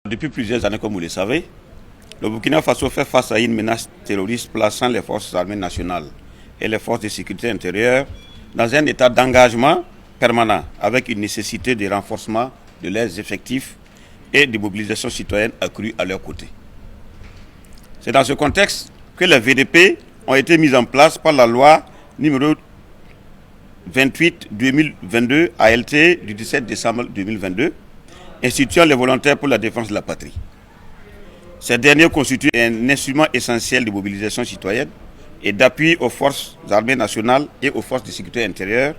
Depuis plusieurs années, comme vous le savez, le Burkina Faso fait face à une menace terroriste plaçant les forces armées nationales et les forces de sécurité intérieure dans un état d'engagement permanent avec une nécessité de renforcement de leurs effectifs et de mobilisation citoyenne accrue à leur côté. C'est dans ce contexte que les VDP ont été mises en place par la loi numéro 28-2022 ALT du 17 décembre 2022 instituant les volontaires pour la défense de la patrie. Ces derniers constituent un instrument essentiel de mobilisation citoyenne et d'appui aux forces armées nationales et aux forces de sécurité intérieure,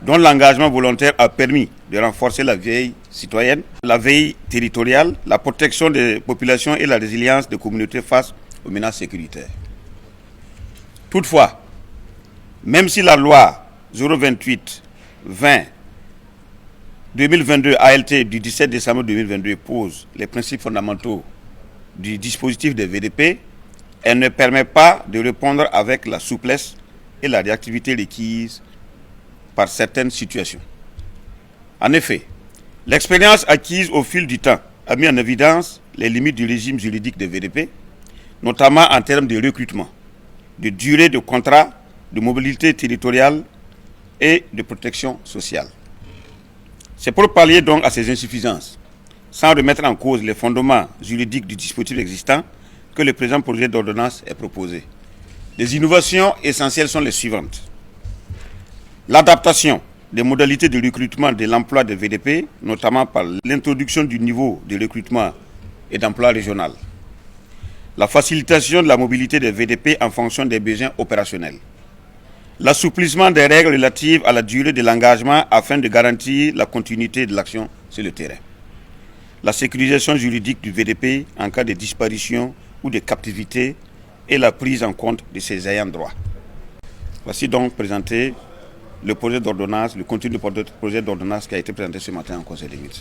dont l'engagement volontaire a permis de renforcer la veille citoyenne, la veille territoriale, la protection des populations et la résilience des communautés face aux menaces sécuritaires. Toutefois, même si la loi 028-20 2022 ALT du 17 décembre 2022 pose les principes fondamentaux du dispositif des VDP, elle ne permet pas de répondre avec la souplesse et la réactivité requises par certaines situations. En effet, l'expérience acquise au fil du temps a mis en évidence les limites du régime juridique des VDP, notamment en termes de recrutement, de durée de contrat, de mobilité territoriale et de protection sociale. C'est pour pallier donc à ces insuffisances, sans remettre en cause les fondements juridiques du dispositif existant, que le présent projet d'ordonnance est proposé. Les innovations essentielles sont les suivantes. L'adaptation des modalités de recrutement de l'emploi des VDP, notamment par l'introduction du niveau de recrutement et d'emploi régional. La facilitation de la mobilité des VDP en fonction des besoins opérationnels. L'assouplissement des règles relatives à la durée de l'engagement afin de garantir la continuité de l'action sur le terrain. La sécurisation juridique du VDP en cas de disparition ou de captivité et la prise en compte de ses ayants droit. Voici donc présenté le projet d'ordonnance, le contenu du projet d'ordonnance qui a été présenté ce matin en Conseil des ministres.